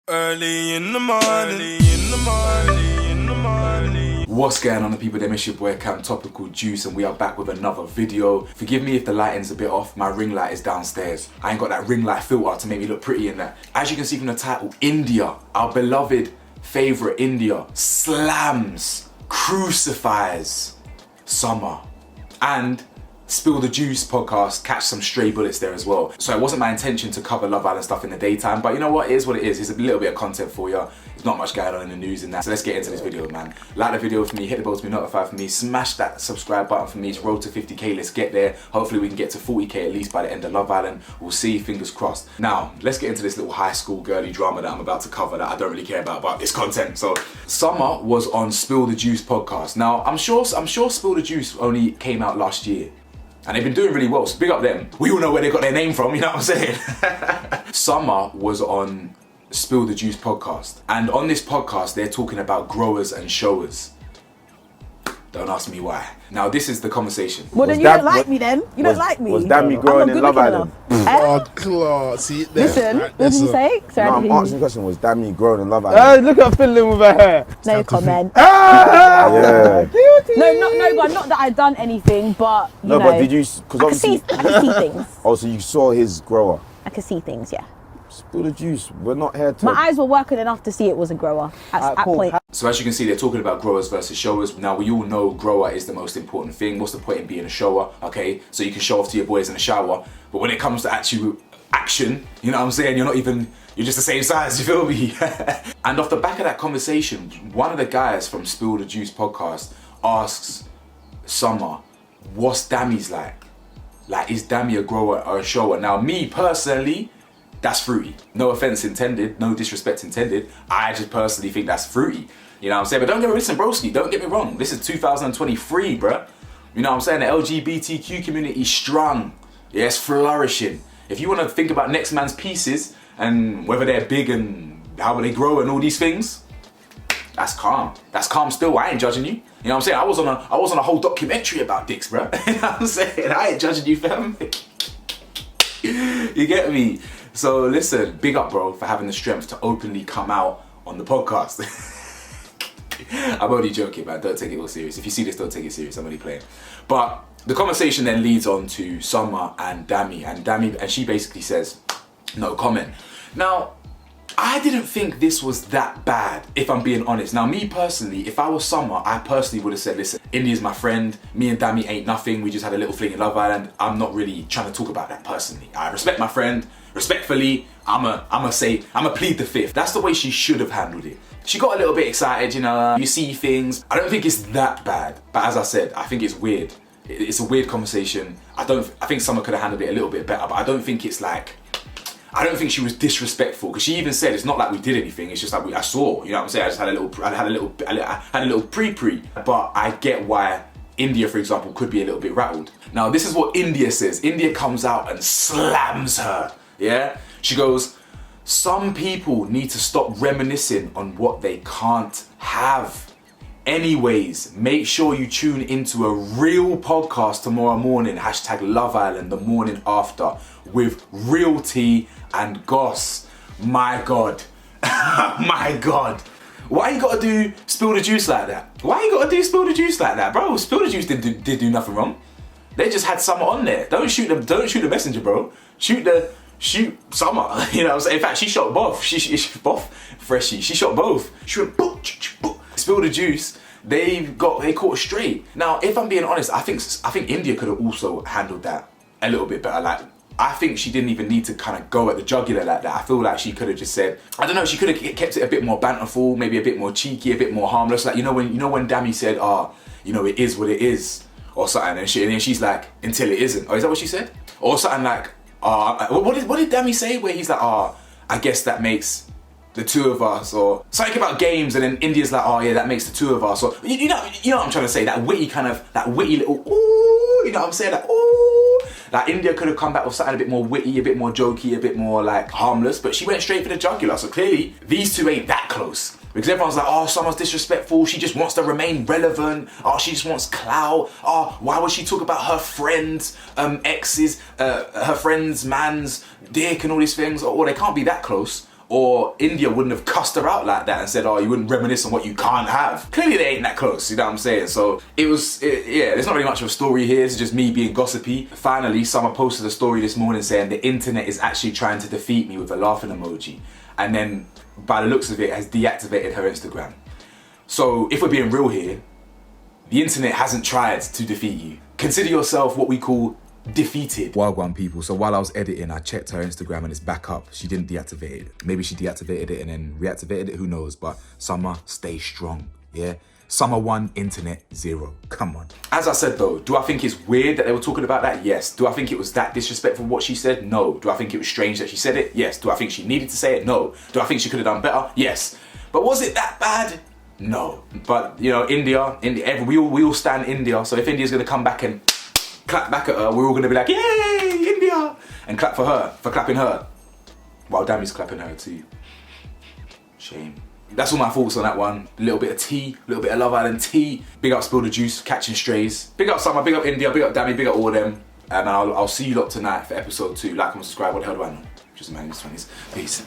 Early in the morning. What's going on, the people? Them, it's your boy Cam, Topical Juice, and we are back with another video. Forgive me if the lighting's a bit off. My ring light is downstairs. I ain't got that ring light filter to make me look pretty in that. As you can see from the title, Indiyah, our beloved favourite Indiyah, slams, crucifies Summer, and Spill the Juice podcast catch some stray bullets there as well. So it wasn't my intention to cover Love Island stuff in the daytime, but you know what, it is what it is. It's a little bit of content for you. There's not much going on in the news and that. So let's get into this video, man. Like the video for me, hit the bell to be notified for me, smash that subscribe button for me. It's road to 50k, let's get there. Hopefully we can get to 40k at least by the end of Love Island. We'll see, fingers crossed. Now, let's get into this little high school girly drama that I'm about to cover that I don't really care about, but it's content. So Summer was on Spill the Juice podcast. Now, I'm sure Spill the Juice only came out last year. And they've been doing really well, so big up them. We all know where they got their name from, you know what I'm saying? Summer was on Spill the Juice podcast. And on this podcast, they're talking about growers and showers. Don't ask me why. Now, this is the conversation. Well, then you don't like me then. You don't like me. Was Dami growing in Love Island? Oh, class. See it there. Listen, Right, what did you say? Sorry, No, I I'm didn't hear asking you. the question, was Dami growing in Love Island? Look at Finland with her hair. No comment. Yeah. But not that I've done anything, but you No, know. but did you, because I obviously, can see things. also you saw his grower. I can see things, yeah. Spill the Juice, we're not here to... My eyes were working enough to see it was a grower at point. So as you can see, they're talking about growers versus showers. Now, we all know grower is the most important thing. What's the point in being a shower, okay? So you can show off to your boys in the shower, but when it comes to actual action, you know what I'm saying? You're just the same size, you feel me? And off the back of that conversation, one of the guys from Spill the Juice podcast asks Summer, what's Dami's like? Like, is Dami a grower or a shower? Now, me personally, that's fruity. No offense intended, no disrespect intended. I just personally think that's fruity. You know what I'm saying? But don't get me, listen, broski, don't get me wrong. This is 2023, bruh. You know what I'm saying? The LGBTQ community is strong. Yeah, it's flourishing. If you want to think about next man's pieces and whether they're big and how they grow and all these things, that's calm. That's calm still. I ain't judging you. You know what I'm saying? I was on a whole documentary about dicks, bruh. You know what I'm saying? I ain't judging you, fam. You get me? So listen, big up, bro, for having the strength to openly come out on the podcast. I'm only joking, man. Don't take it all serious. If you see this, don't take it serious. I'm only playing. But the conversation then leads on to Summer and Dami, and she basically says, no comment. Now, I didn't think this was that bad, if I'm being honest. Now, me personally, if I was Summer, I personally would have said, listen, Indiyah's my friend. Me and Dami ain't nothing. We just had a little fling in Love Island. I'm not really trying to talk about that personally. I respect my friend. Respectfully, I'ma plead the fifth. That's the way she should have handled it. She got a little bit excited, you know, you see things. I don't think it's that bad, but as I said, I think it's weird. It's a weird conversation. I think Summer could have handled it a little bit better, but I don't think she was disrespectful, because she even said it's not like we did anything. It's just like I saw, you know what I'm saying? I just had a little pre. But I get why Indiyah, for example, could be a little bit rattled. Now, this is what Indiyah says. Indiyah comes out and slams her. Yeah? She goes, some people need to stop reminiscing on what they can't have. Anyways, make sure you tune into a real podcast tomorrow morning. # Love Island, the morning after, with real tea and goss. My God. My God. Why you gotta do Spill the Juice like that? Why you gotta do Spill the Juice like that? Bro, Spill the Juice did do nothing wrong. They just had Summer on there. Don't shoot the messenger, bro. Shoot Summer. You know what I'm saying? In fact, she shot both. She Freshie. She shot both. She went boop. Spill the Juice. They caught straight. Now, if I'm being honest, I think Indiyah could have also handled that a little bit better. Like, I think she didn't even need to kind of go at the jugular like that. I feel like she could have just said, I don't know, she could have kept it a bit more banterful, maybe a bit more cheeky, a bit more harmless. Like, you know when Dami said, it is what it is, or something, and then she's like, until it isn't. Oh, is that what she said? Or something like, what did Dami say? Where he's like, I guess that makes the two of us, or something about games, and then Indiyah's like, oh yeah, that makes the two of us, or you know what I'm trying to say, that witty little ooh, you know what I'm saying, like ooh. Like, Indiyah could have come back with something a bit more witty, a bit more jokey, a bit more like harmless, but she went straight for the jugular. So clearly these two ain't that close, because everyone's like, oh, someone's disrespectful, she just wants to remain relevant, oh, she just wants clout, oh, why would she talk about her friends' exes, her friend's man's dick and all these things, or they can't be that close. or Indiyah wouldn't have cussed her out like that and said, oh, you wouldn't reminisce on what you can't have. Clearly they ain't that close, you know what I'm saying? So yeah, there's not really much of a story here, it's just me being gossipy. Finally, someone posted a story this morning saying the internet is actually trying to defeat me with a laughing emoji. And then, by the looks of it, has deactivated her Instagram. So if we're being real here, the internet hasn't tried to defeat you. Consider yourself what we call defeated. Wagwan people, so while I was editing, I checked her Instagram and it's back up. She didn't deactivate it. Maybe she deactivated it and then reactivated it, who knows? But Summer, stay strong, yeah? Summer 1, internet 0, come on. As I said though, do I think it's weird that they were talking about that? Yes. Do I think it was that disrespectful what she said? No. Do I think it was strange that she said it? Yes. Do I think she needed to say it? No. Do I think she could have done better? Yes. But was it that bad? No. But you know, Indiyah, we all stand Indiyah, so if Indiyah's gonna come back and clap back at her, we're all gonna be like, yay, Indiyah! And clap for her, for clapping her. While Dami's clapping her too. Shame. That's all my thoughts on that one. A little bit of tea, a little bit of Love Island tea. Big up Spill the Juice, catching strays. Big up Summer, big up Indiyah, big up Dami, big up all them. And I'll see you lot tonight for episode 2. Like and subscribe, what the hell do I know? Just a man in his 20s. Peace.